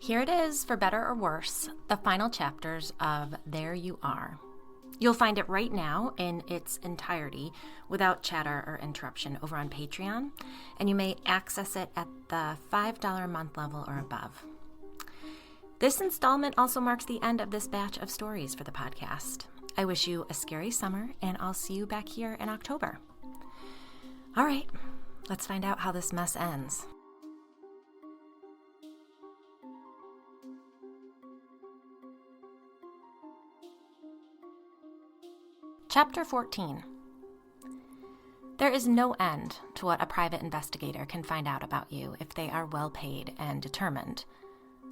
Here it is, for better or worse, the final chapters of There You Are. You'll find it right now in its entirety without chatter or interruption over on Patreon, and you may access it at the $5 a month level or above. This installment also marks the end of this batch of stories for the podcast. I wish you a scary summer, and I'll see you back here in October. All right, let's find out how this mess ends. Chapter 14. There is no end to what a private investigator can find out about you if they are well paid and determined.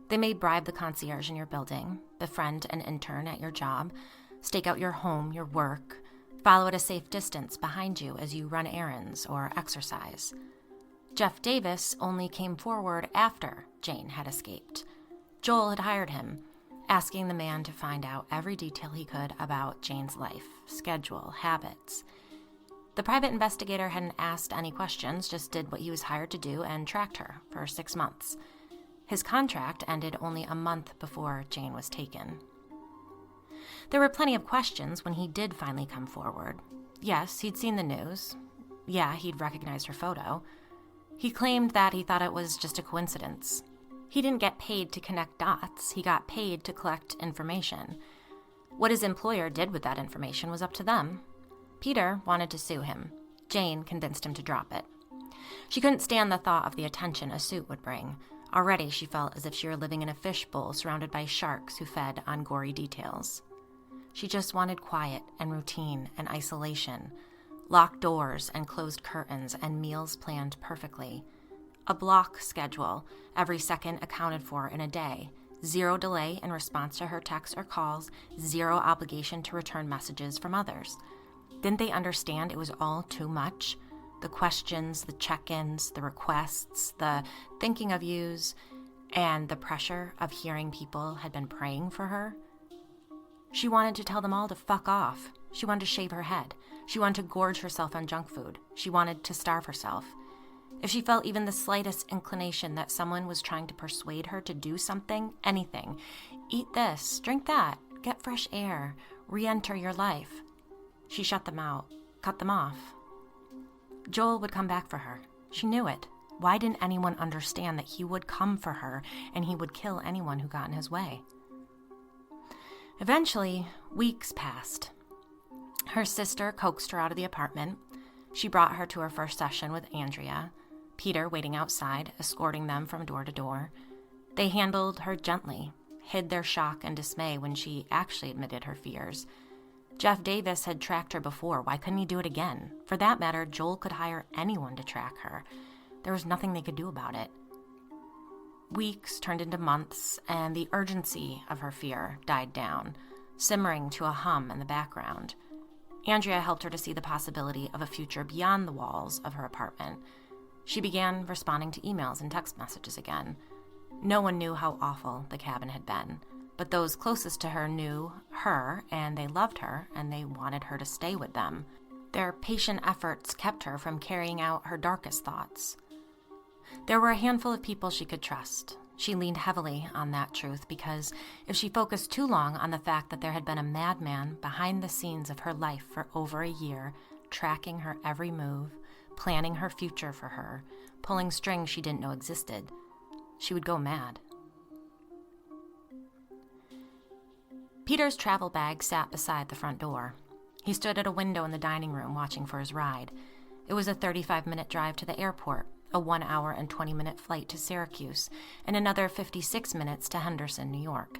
They may bribe the concierge in your building, befriend an intern at your job, stake out your home, your work, follow at a safe distance behind you as you run errands or exercise. Jeff Davis only came forward after Jane had escaped. Joel had hired him, asking the man to find out every detail he could about Jane's life, schedule, habits. The private investigator hadn't asked any questions, just did what he was hired to do and tracked her for 6 months. His contract ended only a month before Jane was taken. There were plenty of questions when he did finally come forward. Yes, he'd seen the news. Yeah, he'd recognized her photo. He claimed that he thought it was just a coincidence. He didn't get paid to connect dots. He got paid to collect information. What his employer did with that information was up to them. Peter wanted to sue him. Jane convinced him to drop it. She couldn't stand the thought of the attention a suit would bring. Already she felt as if she were living in a fishbowl surrounded by sharks who fed on gory details. She just wanted quiet and routine and isolation, locked doors and closed curtains and meals planned perfectly. A block schedule, every second accounted for in a day, 0 delay in response to her texts or calls, 0 obligation to return messages from others. Didn't they understand it was all too much? The questions, the check-ins, the requests, the thinking of yous, and the pressure of hearing people had been praying for her? She wanted to tell them all to fuck off. She wanted to shave her head. She wanted to gorge herself on junk food. She wanted to starve herself. If she felt even the slightest inclination that someone was trying to persuade her to do something, anything, eat this, drink that, get fresh air, re-enter your life, she shut them out, cut them off. Joel would come back for her. She knew it. Why didn't anyone understand that he would come for her and he would kill anyone who got in his way? Eventually, weeks passed. Her sister coaxed her out of the apartment. She brought her to her first session with Andrea, Peter waiting outside, escorting them from door to door. They handled her gently, hid their shock and dismay when she actually admitted her fears. Jeff Davis had tracked her before. Why couldn't he do it again? For that matter, Joel could hire anyone to track her. There was nothing they could do about it. Weeks turned into months, and the urgency of her fear died down, simmering to a hum in the background. Andrea helped her to see the possibility of a future beyond the walls of her apartment. She began responding to emails and text messages again. No one knew how awful the cabin had been, but those closest to her knew her, and they loved her, and they wanted her to stay with them. Their patient efforts kept her from carrying out her darkest thoughts. There were a handful of people she could trust. She leaned heavily on that truth because if she focused too long on the fact that there had been a madman behind the scenes of her life for over a year, tracking her every move, planning her future for her, pulling strings she didn't know existed, she would go mad. Peter's travel bag sat beside the front door. He stood at a window in the dining room watching for his ride. It was a 35-minute drive to the airport, a 1 hour and 20-minute flight to Syracuse, and another 56 minutes to Henderson, New York.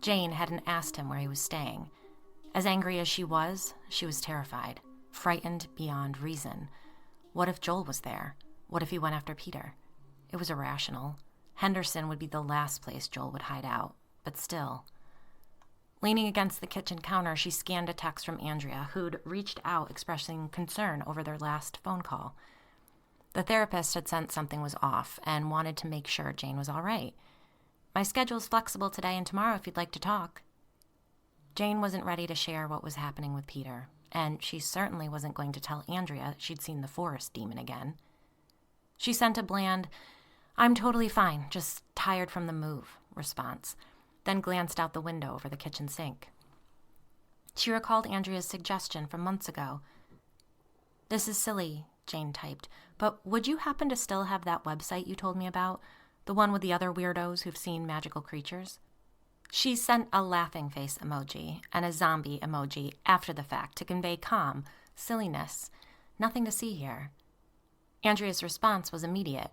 Jane hadn't asked him where he was staying. As angry as she was terrified, frightened beyond reason. What if Joel was there? What if he went after Peter? It was irrational. Henderson would be the last place Joel would hide out, but still. Leaning against the kitchen counter, she scanned a text from Andrea, who'd reached out expressing concern over their last phone call. The therapist had sensed something was off and wanted to make sure Jane was all right. "My schedule's flexible today and tomorrow if you'd like to talk." Jane wasn't ready to share what was happening with Peter, and she certainly wasn't going to tell Andrea she'd seen the forest demon again. She sent a bland, "I'm totally fine, just tired from the move. response, then glanced out the window over the kitchen sink. She recalled Andrea's suggestion from months ago. "This is silly," Jane typed, "but would you happen to still have that website you told me about? The one with the other weirdos who've seen magical creatures?" She sent a laughing face emoji and a zombie emoji after the fact to convey calm, silliness, nothing to see here. Andrea's response was immediate.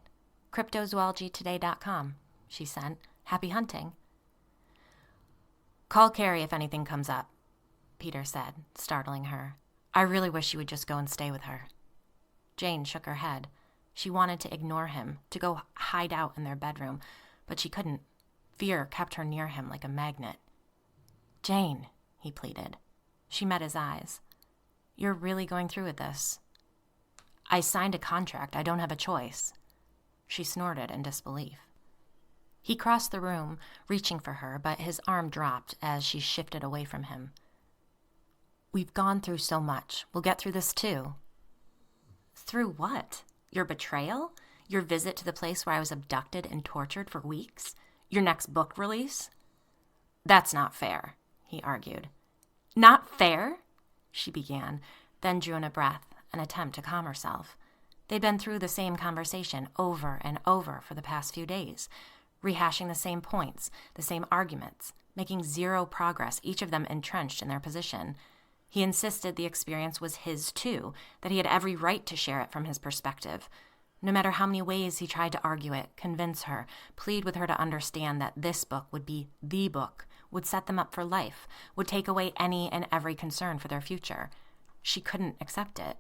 "Cryptozoologytoday.com, she sent. "Happy hunting." "Call Carrie if anything comes up," Peter said, startling her. "I really wish you would just go and stay with her." Jane shook her head. She wanted to ignore him, to go hide out in their bedroom, but she couldn't. Fear kept her near him like a magnet. "Jane," he pleaded. She met his eyes. "You're really going through with this?" "I signed a contract. I don't have a choice." She snorted in disbelief. He crossed the room, reaching for her, but his arm dropped as she shifted away from him. "We've gone through so much. We'll get through this too." "Through what? Your betrayal? Your visit to the place where I was abducted and tortured for weeks? Your next book release?" "That's not fair," he argued. "Not fair?" she began, then drew in a breath, an attempt to calm herself. They'd been through the same conversation over and over for the past few days, rehashing the same points, the same arguments, making zero progress, each of them entrenched in their position. He insisted the experience was his too, that he had every right to share it from his perspective. No matter how many ways he tried to argue it, convince her, plead with her to understand that this book would be the book, would set them up for life, would take away any and every concern for their future. She couldn't accept it.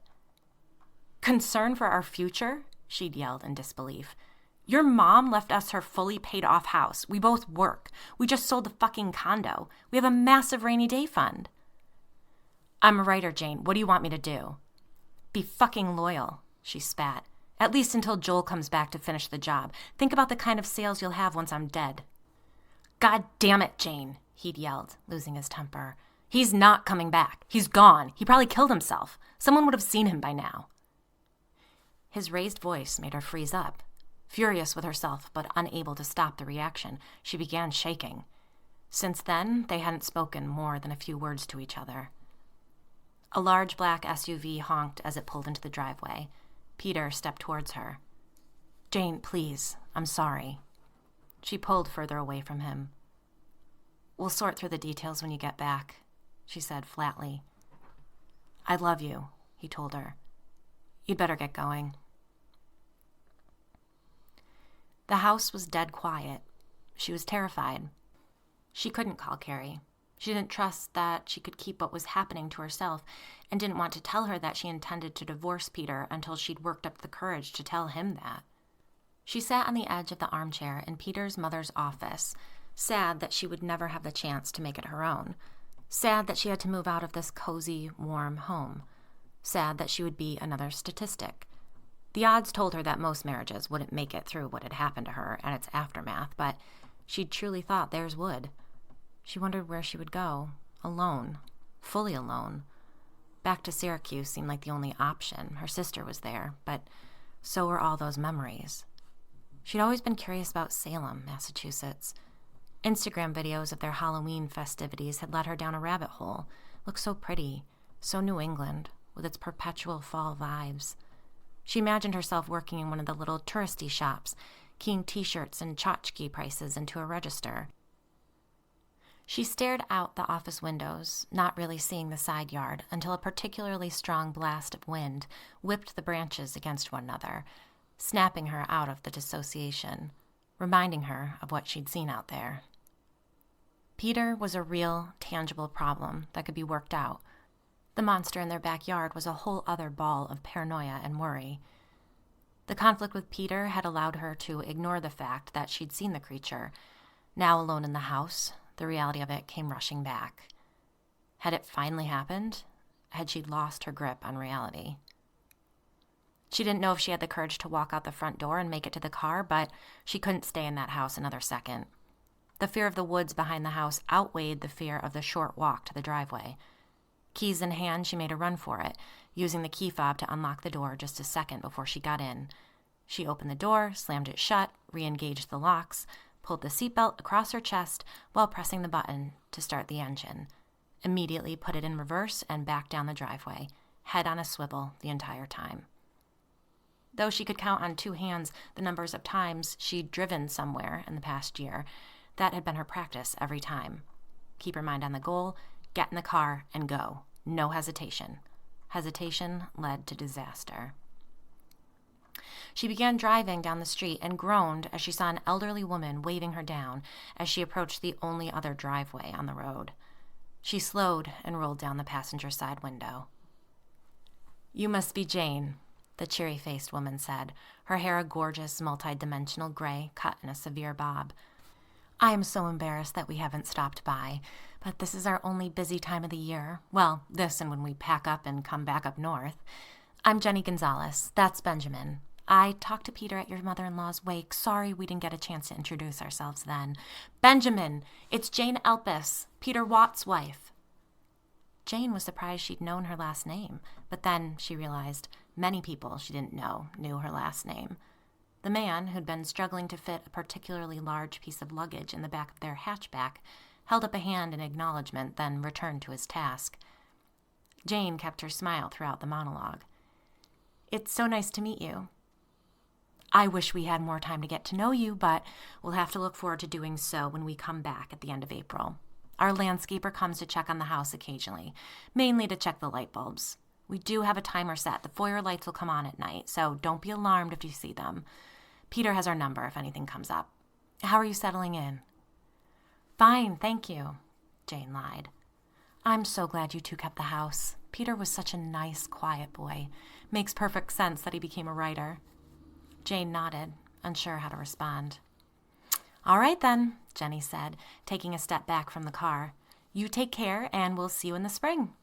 "Concern for our future?" she'd yelled in disbelief. "Your mom left us her fully paid off house. We both work. We just sold the fucking condo. We have a massive rainy day fund." "I'm a writer, Jane. What do you want me to do?" "Be fucking loyal," she spat. "At least until Joel comes back to finish the job. Think about the kind of sales you'll have once I'm dead." "God damn it, Jane," he'd yelled, losing his temper. "He's not coming back. He's gone. He probably killed himself. Someone would have seen him by now." His raised voice made her freeze up. Furious with herself, but unable to stop the reaction, she began shaking. Since then, they hadn't spoken more than a few words to each other. A large black SUV honked as it pulled into the driveway. Peter stepped towards her. "Jane, please, I'm sorry." She pulled further away from him. "We'll sort through the details when you get back," she said flatly. "I love you," he told her. "You'd better get going." The house was dead quiet. She was terrified. She couldn't call Carrie. She didn't trust that she could keep what was happening to herself and didn't want to tell her that she intended to divorce Peter until she'd worked up the courage to tell him that. She sat on the edge of the armchair in Peter's mother's office, sad that she would never have the chance to make it her own, sad that she had to move out of this cozy, warm home, sad that she would be another statistic. The odds told her that most marriages wouldn't make it through what had happened to her and its aftermath, but she'd truly thought theirs would. She wondered where she would go, alone, fully alone. Back to Syracuse seemed like the only option. Her sister was there, but so were all those memories. She'd always been curious about Salem, Massachusetts. Instagram videos of their Halloween festivities had led her down a rabbit hole. Looked so pretty, so New England, with its perpetual fall vibes. She imagined herself working in one of the little touristy shops, keying T-shirts and tchotchke prices into a register. She stared out the office windows, not really seeing the side yard, until a particularly strong blast of wind whipped the branches against one another, snapping her out of the dissociation, reminding her of what she'd seen out there. Peter was a real, tangible problem that could be worked out. The monster in their backyard was a whole other ball of paranoia and worry. The conflict with Peter had allowed her to ignore the fact that she'd seen the creature. Now alone in the house, the reality of it came rushing back. Had it finally happened? Had she lost her grip on reality? She didn't know if she had the courage to walk out the front door and make it to the car, but she couldn't stay in that house another second. The fear of the woods behind the house outweighed the fear of the short walk to the driveway. Keys in hand, she made a run for it, using the key fob to unlock the door just a second before she got in. She opened the door, slammed it shut, re-engaged the locks, pulled the seatbelt across her chest while pressing the button to start the engine, immediately put it in reverse and back down the driveway, head on a swivel the entire time. Though she could count on two hands the numbers of times she'd driven somewhere in the past year, that had been her practice every time. Keep her mind on the goal, get in the car, and go. No hesitation. Hesitation led to disaster. She began driving down the street and groaned as she saw an elderly woman waving her down as she approached the only other driveway on the road. She slowed and rolled down the passenger side window. "You must be Jane," the cheery-faced woman said, her hair a gorgeous, multi-dimensional gray cut in a severe bob. "I am so embarrassed that we haven't stopped by, but this is our only busy time of the year. Well, this and when we pack up and come back up north. I'm Jenny Gonzalez. That's Benjamin. I talked to Peter at your mother-in-law's wake. Sorry we didn't get a chance to introduce ourselves then. Benjamin, it's Jane Elpis, Peter Watt's wife." Jane was surprised she'd known her last name, but then she realized many people she didn't know knew her last name. The man, who'd been struggling to fit a particularly large piece of luggage in the back of their hatchback, held up a hand in acknowledgement, then returned to his task. Jane kept her smile throughout the monologue. "It's so nice to meet you. I wish we had more time to get to know you, but we'll have to look forward to doing so when we come back at the end of April. Our landscaper comes to check on the house occasionally, mainly to check the light bulbs. We do have a timer set. The foyer lights will come on at night, so don't be alarmed if you see them. Peter has our number if anything comes up. How are you settling in?" "Fine, thank you," Jane lied. "I'm so glad you two kept the house. Peter was such a nice, quiet boy. Makes perfect sense that he became a writer." Jane nodded, unsure how to respond. "All right then," Jenny said, taking a step back from the car. "You take care, and we'll see you in the spring."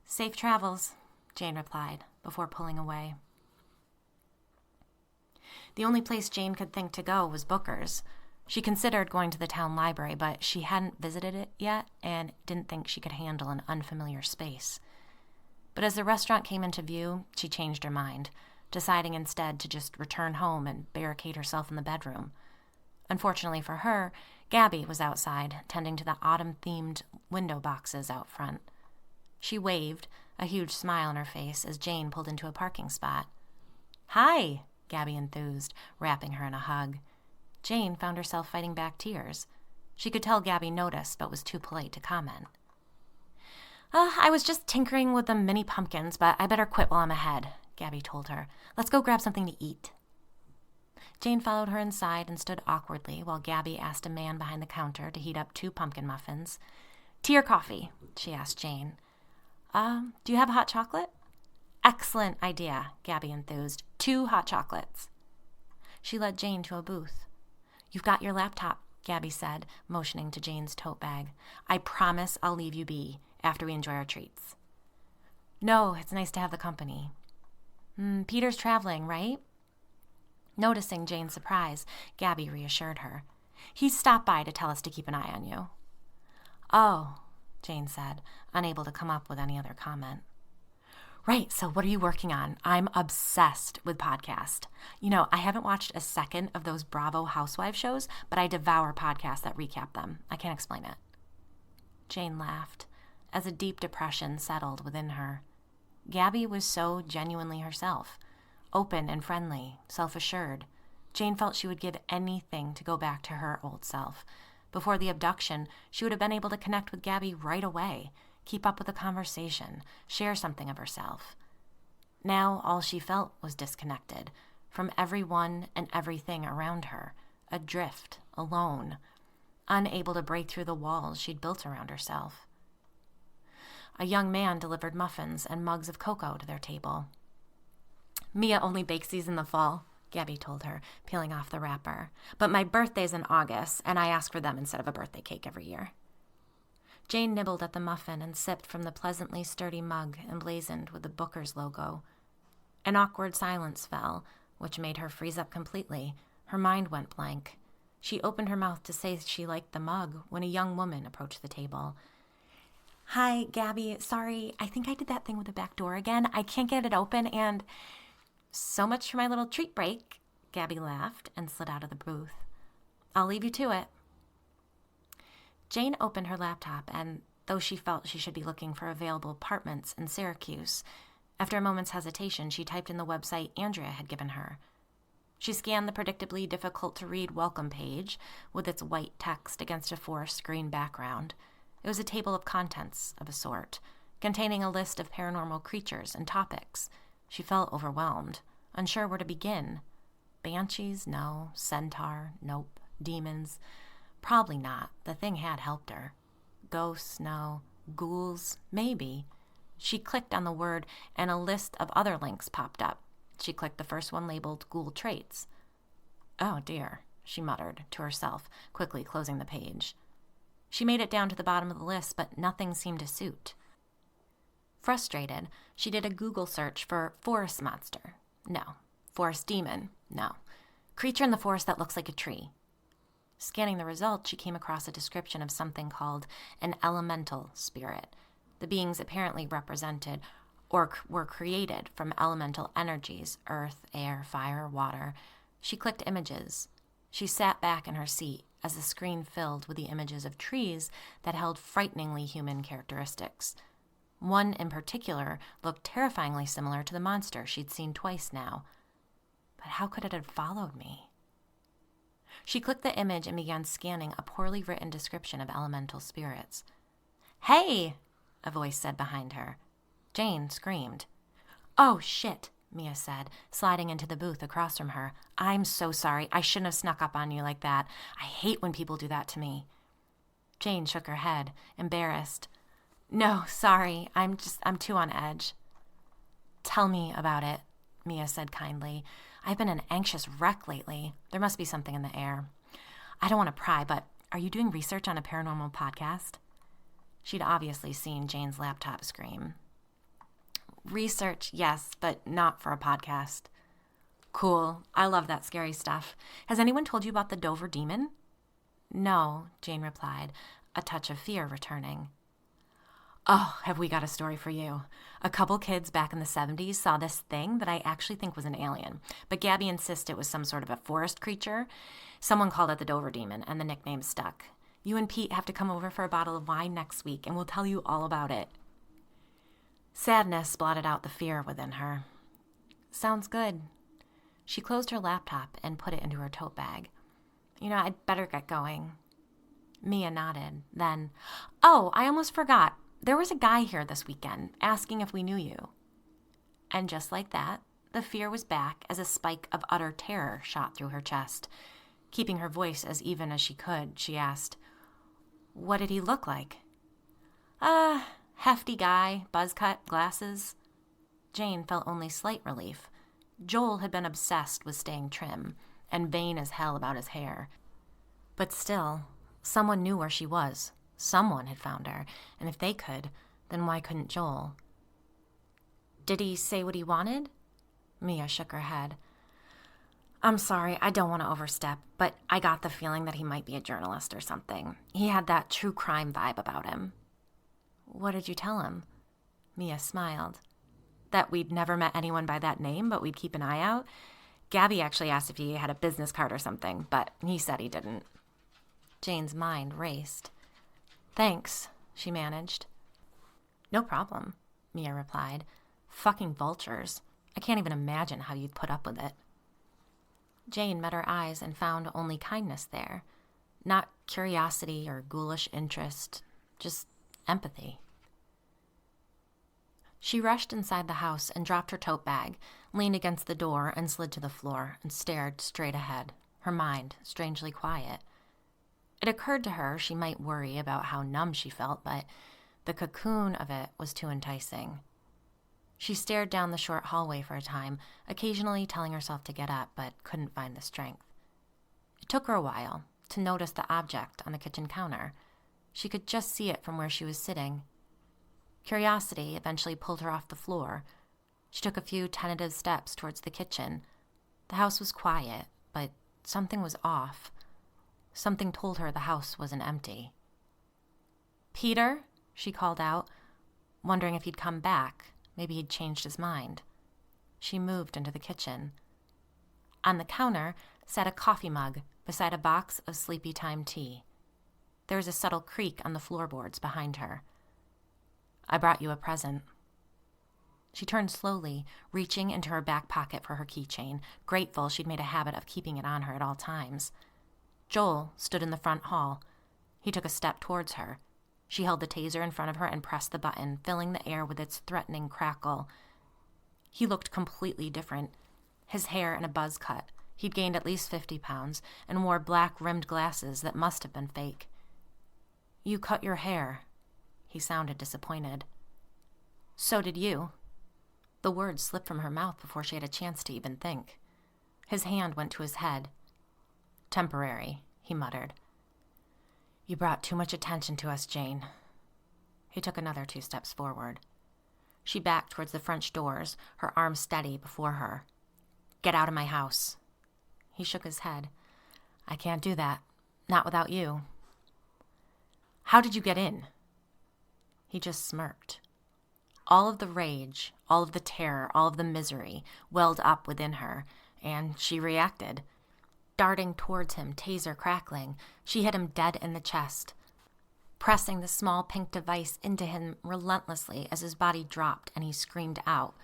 "Safe travels," Jane replied, before pulling away. The only place Jane could think to go was Booker's. She considered going to the town library, but she hadn't visited it yet and didn't think she could handle an unfamiliar space. But as the restaurant came into view, she changed her mind, deciding instead to just return home and barricade herself in the bedroom. Unfortunately for her, Gabby was outside, tending to the autumn-themed window boxes out front. She waved, a huge smile on her face, as Jane pulled into a parking spot. "Hi," Gabby enthused, wrapping her in a hug. Jane found herself fighting back tears. She could tell Gabby noticed, but was too polite to comment. I was just tinkering with the mini pumpkins, but I better quit while I'm ahead," Gabby told her. "Let's go grab something to eat." Jane followed her inside and stood awkwardly while Gabby asked a man behind the counter to heat up 2 pumpkin muffins. "Tea or coffee?" she asked Jane. Do you have hot chocolate?" "Excellent idea," Gabby enthused. 2 hot chocolates." She led Jane to a booth. "You've got your laptop," Gabby said, motioning to Jane's tote bag. "I promise I'll leave you be after we enjoy our treats." "No, it's nice to have the company." Peter's traveling, right?" Noticing Jane's surprise, Gabby reassured her. "He's stopped by to tell us to keep an eye on you." "Oh," Jane said, unable to come up with any other comment. "Right, so what are you working on? I'm obsessed with podcasts. I haven't watched a second of those Bravo Housewives shows, but I devour podcasts that recap them. I can't explain it." Jane laughed, as a deep depression settled within her. Gabby was so genuinely herself, open and friendly, self-assured. Jane felt she would give anything to go back to her old self. Before the abduction, she would have been able to connect with Gabby right away, keep up with a conversation, share something of herself. Now all she felt was disconnected from everyone and everything around her, adrift, alone, unable to break through the walls she'd built around herself. A young man delivered muffins and mugs of cocoa to their table. "Mia only bakes these in the fall," Gabby told her, peeling off the wrapper. "But my birthday's in August, and I ask for them instead of a birthday cake every year." Jane nibbled at the muffin and sipped from the pleasantly sturdy mug emblazoned with the Booker's logo. An awkward silence fell, which made her freeze up completely. Her mind went blank. She opened her mouth to say she liked the mug when a young woman approached the table. "Hi, Gabby. Sorry, I think I did that thing with the back door again. I can't get it open, and so much for my little treat break," Gabby laughed and slid out of the booth. I'll leave you to it. Jane opened her laptop, and though she felt she should be looking for available apartments in Syracuse, after a moment's hesitation, she typed in the website Andrea had given her. She scanned the predictably difficult-to-read welcome page with its white text against a forest green background. It was a table of contents of a sort, containing a list of paranormal creatures and topics. She felt overwhelmed, unsure where to begin. Banshees? No. Centaur? Nope. Demons? Probably not. The thing had helped her. Ghosts? No. Ghouls? Maybe. She clicked on the word, and a list of other links popped up. She clicked the first one labeled Ghoul Traits. Oh, dear, she muttered to herself, quickly closing the page. She made it down to the bottom of the list, but nothing seemed to suit. Frustrated, she did a Google search for forest monster. No. Forest demon. No. Creature in the forest that looks like a tree. Scanning the results, she came across a description of something called an elemental spirit. The beings apparently represented or were created from elemental energies, earth, air, fire, water. She clicked images. She sat back in her seat as the screen filled with the images of trees that held frighteningly human characteristics. One in particular looked terrifyingly similar to the monster she'd seen twice now. But how could it have followed me? She clicked the image and began scanning a poorly written description of elemental spirits. "Hey!" a voice said behind her. Jane screamed. "Oh, shit," Mia said, sliding into the booth across from her. "I'm so sorry. I shouldn't have snuck up on you like that. I hate when people do that to me." Jane shook her head, embarrassed. "No, sorry. I'm too on edge." "Tell me about it," Mia said kindly. "I've been an anxious wreck lately. There must be something in the air. I don't want to pry, but are you doing research on a paranormal podcast?" She'd obviously seen Jane's laptop screen. "Research, yes, but not for a podcast." "Cool. I love that scary stuff. Has anyone told you about the Dover demon?" "No," Jane replied, a touch of fear returning. "Oh, have we got a story for you. A couple kids back in the 70s saw this thing that I actually think was an alien, but Gabby insists it was some sort of a forest creature. Someone called it the Dover demon, and the nickname stuck. You and Pete have to come over for a bottle of wine next week, and we'll tell you all about it." Sadness blotted out the fear within her. "Sounds good." She closed her laptop and put it into her tote bag. "I'd better get going." Mia nodded. Then, "Oh, I almost forgot. There was a guy here this weekend asking if we knew you." And just like that, the fear was back as a spike of utter terror shot through her chest. Keeping her voice as even as she could, she asked, "What did he look like?" Hefty guy, buzz cut, glasses." Jane felt only slight relief. Joel had been obsessed with staying trim, and vain as hell about his hair. But still, someone knew where she was. Someone had found her, and if they could, then why couldn't Joel? "Did he say what he wanted?" Mia shook her head. "I'm sorry, I don't want to overstep, but I got the feeling that he might be a journalist or something. He had that true crime vibe about him." "What did you tell him?" Mia smiled. "That we'd never met anyone by that name, but we'd keep an eye out. Gabby actually asked if he had a business card or something, but he said he didn't." Jane's mind raced. "Thanks," she managed. "No problem," Mia replied. "Fucking vultures. I can't even imagine how you'd put up with it." Jane met her eyes and found only kindness there. Not curiosity or ghoulish interest, just empathy. She rushed inside the house and dropped her tote bag, leaned against the door and slid to the floor and stared straight ahead, her mind strangely quiet. It occurred to her she might worry about how numb she felt, but the cocoon of it was too enticing. She stared down the short hallway for a time, occasionally telling herself to get up, but couldn't find the strength. It took her a while to notice the object on the kitchen counter. She could just see it from where she was sitting. Curiosity eventually pulled her off the floor. She took a few tentative steps towards the kitchen. The house was quiet, but something was off. Something told her the house wasn't empty. "Peter?" she called out, wondering if he'd come back. Maybe he'd changed his mind. She moved into the kitchen. On the counter sat a coffee mug, beside a box of Sleepy Time tea. There was a subtle creak on the floorboards behind her. "I brought you a present." She turned slowly, reaching into her back pocket for her keychain, grateful she'd made a habit of keeping it on her at all times. Joel stood in the front hall. He took a step towards her. She held the taser in front of her and pressed the button, filling the air with its threatening crackle. He looked completely different. His hair in a buzz cut. He'd gained at least 50 pounds and wore black-rimmed glasses that must have been fake. "You cut your hair." He sounded disappointed. "So did you." The words slipped from her mouth before she had a chance to even think. His hand went to his head. "Temporary," he muttered. "You brought too much attention to us, Jane." He took another 2 steps forward. She backed towards the French doors, her arms steady before her. "Get out of my house." He shook his head. "I can't do that. Not without you." "How did you get in?" He just smirked. All of the rage, all of the terror, all of the misery welled up within her, and she reacted. Darting towards him, taser crackling, she hit him dead in the chest, pressing the small pink device into him relentlessly as his body dropped and he screamed out.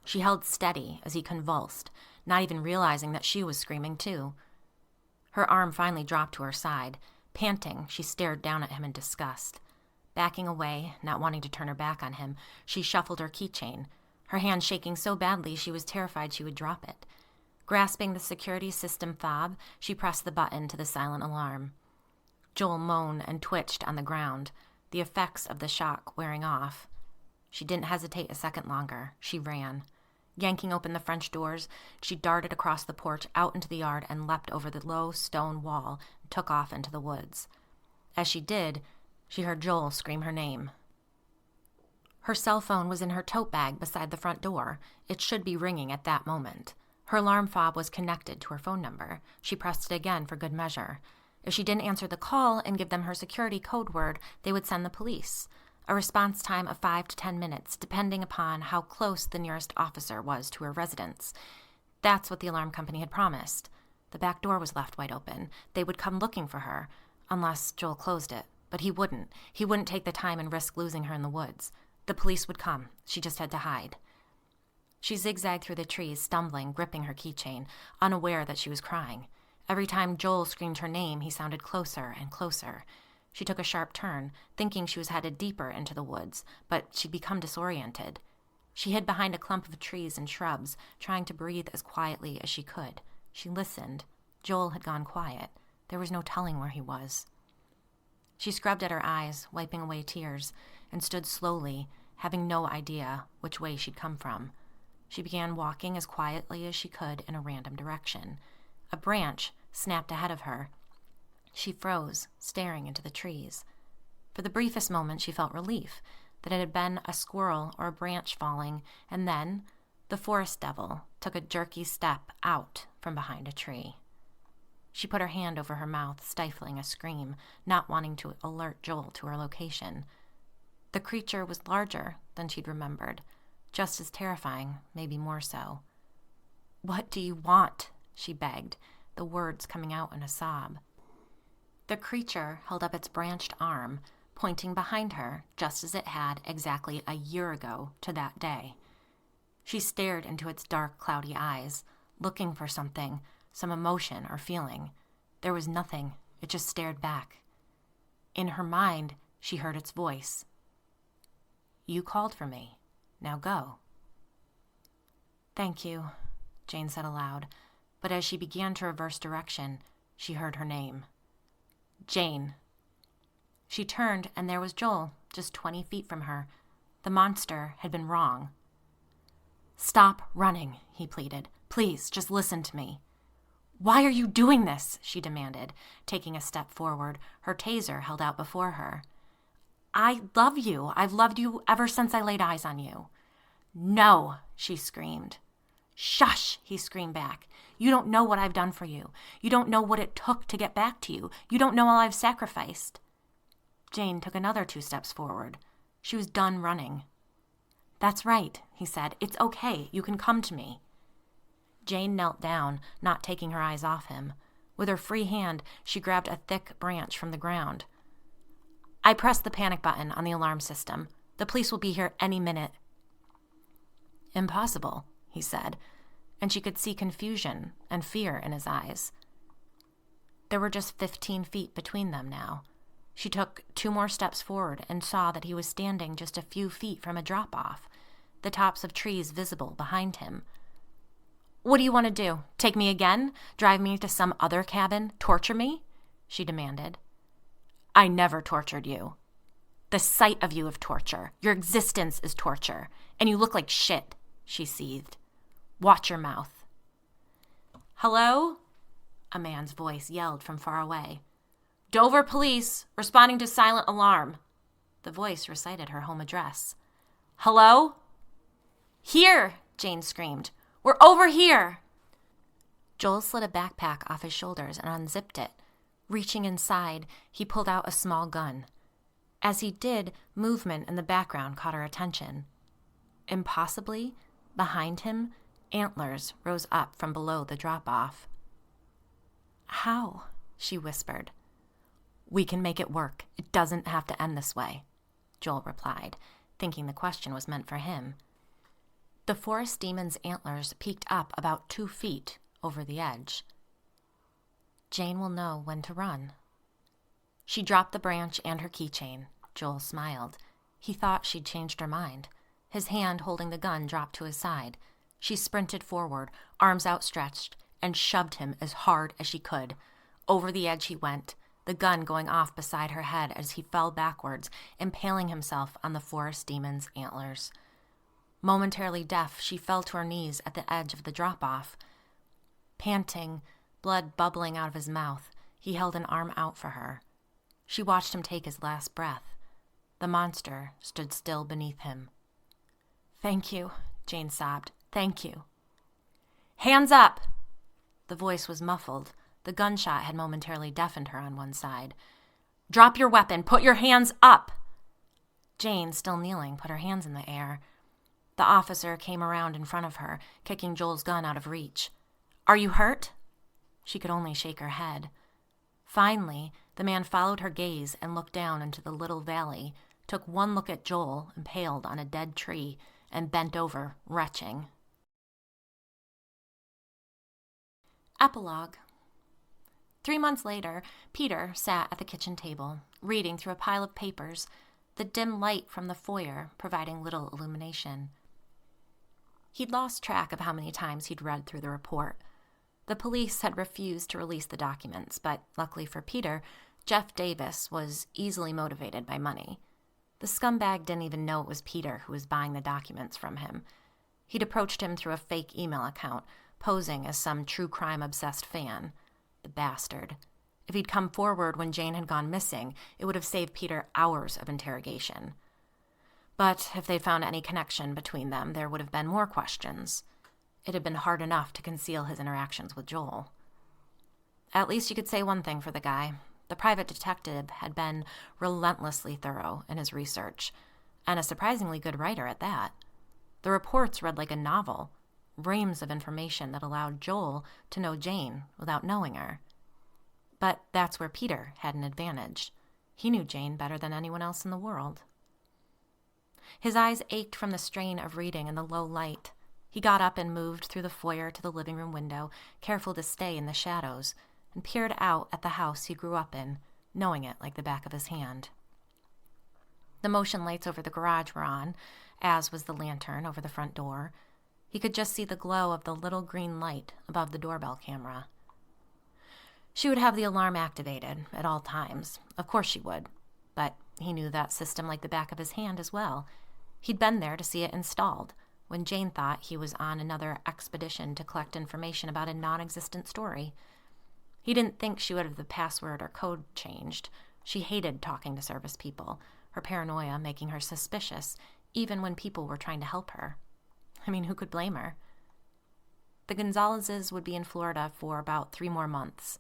She held steady as he convulsed, not even realizing that she was screaming too. Her arm finally dropped to her side. Panting, she stared down at him in disgust. Backing away, not wanting to turn her back on him, she shuffled her keychain, her hand shaking so badly she was terrified she would drop it. Grasping the security system fob, she pressed the button to the silent alarm. Joel moaned and twitched on the ground, the effects of the shock wearing off. She didn't hesitate a second longer. She ran. Yanking open the French doors, she darted across the porch out into the yard and leapt over the low stone wall and took off into the woods. As she did, she heard Joel scream her name. Her cell phone was in her tote bag beside the front door. It should be ringing at that moment. Her alarm fob was connected to her phone number. She pressed it again for good measure. If she didn't answer the call and give them her security code word, they would send the police. A response time of 5 to 10 minutes, depending upon how close the nearest officer was to her residence. That's what the alarm company had promised. The back door was left wide open. They would come looking for her, unless Joel closed it. But he wouldn't. He wouldn't take the time and risk losing her in the woods. The police would come. She just had to hide. She zigzagged through the trees, stumbling, gripping her keychain, unaware that she was crying. Every time Joel screamed her name, he sounded closer and closer. She took a sharp turn, thinking she was headed deeper into the woods, but she'd become disoriented. She hid behind a clump of trees and shrubs, trying to breathe as quietly as she could. She listened. Joel had gone quiet. There was no telling where he was. She scrubbed at her eyes, wiping away tears, and stood slowly, having no idea which way she'd come from. She began walking as quietly as she could in a random direction. A branch snapped ahead of her. She froze, staring into the trees. For the briefest moment, she felt relief that it had been a squirrel or a branch falling, and then the forest devil took a jerky step out from behind a tree. She put her hand over her mouth, stifling a scream, not wanting to alert Joel to her location. The creature was larger than she'd remembered, just as terrifying, maybe more so. "What do you want?" she begged, the words coming out in a sob. The creature held up its branched arm, pointing behind her, just as it had exactly a year ago to that day. She stared into its dark, cloudy eyes, looking for something, some emotion or feeling. There was nothing. It just stared back. In her mind, she heard its voice. "You called for me. Now go." "Thank you," Jane said aloud, but as she began to reverse direction, she heard her name. "Jane." She turned, and there was Joel, just 20 feet from her. The monster had been wrong. "Stop running," he pleaded. "Please, just listen to me." "Why are you doing this?" she demanded, taking a step forward, her taser held out before her. "I love you. I've loved you ever since I laid eyes on you." "No," she screamed. "Shush," he screamed back. "You don't know what I've done for you. You don't know what it took to get back to you. You don't know all I've sacrificed." Jane took another 2 steps forward. She was done running. "That's right," he said. "It's okay. You can come to me." Jane knelt down, not taking her eyes off him. With her free hand, she grabbed a thick branch from the ground. I pressed the panic button on the alarm system. The police will be here any minute. Impossible, he said, and she could see confusion and fear in his eyes. There were just 15 feet between them now. She took 2 more steps forward and saw that he was standing just a few feet from a drop-off, the tops of trees visible behind him. What do you want to do? Take me again? Drive me to some other cabin? Torture me? She demanded. I never tortured you. The sight of you is torture. Your existence is torture. And you look like shit, she seethed. Watch your mouth. Hello? A man's voice yelled from far away. Dover police, responding to silent alarm. The voice recited her home address. Hello? Here, Jane screamed. We're over here. Joel slid a backpack off his shoulders and unzipped it. Reaching inside, he pulled out a small gun. As he did, movement in the background caught her attention. Impossibly, behind him, antlers rose up from below the drop-off. How? She whispered. We can make it work. It doesn't have to end this way, Joel replied, thinking the question was meant for him. The forest demon's antlers peeked up about 2 feet over the edge. Jane will know when to run. She dropped the branch and her keychain. Joel smiled. He thought she'd changed her mind. His hand holding the gun dropped to his side. She sprinted forward, arms outstretched, and shoved him as hard as she could. Over the edge he went, the gun going off beside her head as he fell backwards, impaling himself on the forest demon's antlers. Momentarily deaf, she fell to her knees at the edge of the drop-off. Panting, blood bubbling out of his mouth, he held an arm out for her. She watched him take his last breath. The monster stood still beneath him. Thank you, Jane sobbed. Thank you. Hands up! The voice was muffled. The gunshot had momentarily deafened her on one side. Drop your weapon. Put your hands up! Jane, still kneeling, put her hands in the air. The officer came around in front of her, kicking Joel's gun out of reach. Are you hurt? She could only shake her head. Finally, the man followed her gaze and looked down into the little valley, took one look at Joel, impaled on a dead tree, and bent over, retching. Epilogue. 3 months later, Peter sat at the kitchen table, reading through a pile of papers, the dim light from the foyer providing little illumination. He'd lost track of how many times he'd read through the report. The police had refused to release the documents, but luckily for Peter, Jeff Davis was easily motivated by money. The scumbag didn't even know it was Peter who was buying the documents from him. He'd approached him through a fake email account, posing as some true crime-obsessed fan. The bastard. If he'd come forward when Jane had gone missing, it would have saved Peter hours of interrogation. But if they'd found any connection between them, there would have been more questions. It had been hard enough to conceal his interactions with Joel. At least you could say one thing for the guy. The private detective had been relentlessly thorough in his research, and a surprisingly good writer at that. The reports read like a novel, reams of information that allowed Joel to know Jane without knowing her. But that's where Peter had an advantage. He knew Jane better than anyone else in the world. His eyes ached from the strain of reading in the low light. He got up and moved through the foyer to the living room window, careful to stay in the shadows, and peered out at the house he grew up in, knowing it like the back of his hand. The motion lights over the garage were on, as was the lantern over the front door. He could just see the glow of the little green light above the doorbell camera. She would have the alarm activated at all times. Of course she would. But he knew that system like the back of his hand as well. He'd been there to see it installed, when Jane thought he was on another expedition to collect information about a non-existent story. He didn't think she would have the password or code changed. She hated talking to service people, her paranoia making her suspicious, even when people were trying to help her. I mean, who could blame her? The Gonzalezes would be in Florida for about 3 more months.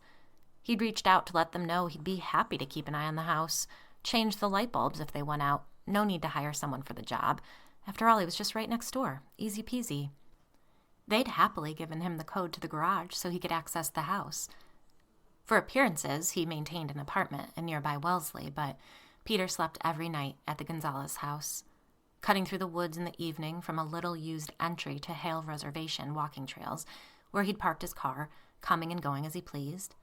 He'd reached out to let them know he'd be happy to keep an eye on the house, change the light bulbs if they went out. No need to hire someone for the job. After all, he was just right next door. Easy peasy. They'd happily given him the code to the garage so he could access the house. For appearances, he maintained an apartment in nearby Wellesley, but Peter slept every night at the Gonzalez house, cutting through the woods in the evening from a little-used entry to Hale Reservation walking trails, where he'd parked his car, coming and going as he pleased.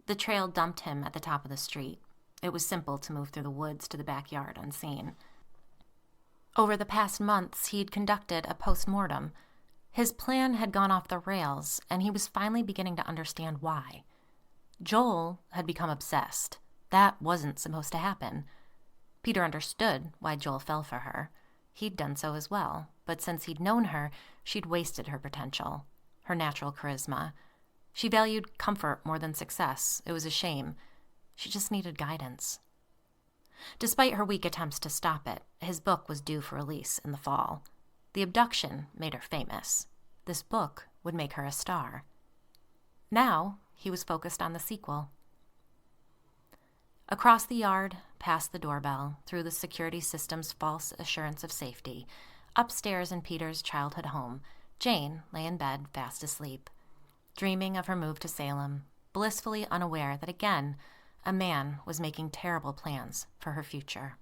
The trail dumped him at the top of the street. It was simple to move through the woods to the backyard unseen. Over the past months, he'd conducted a post-mortem. His plan had gone off the rails, and he was finally beginning to understand why. Joel had become obsessed. That wasn't supposed to happen. Peter understood why Joel fell for her. He'd done so as well, but since he'd known her, she'd wasted her potential, her natural charisma. She valued comfort more than success. It was a shame. She just needed guidance. Despite her weak attempts to stop it, his book was due for release in the fall. The abduction made her famous. This book would make her a star. Now, he was focused on the sequel. Across the yard, past the doorbell, through the security system's false assurance of safety, upstairs in Peter's childhood home, Jane lay in bed fast asleep, dreaming of her move to Salem, blissfully unaware that again, a man was making terrible plans for her future.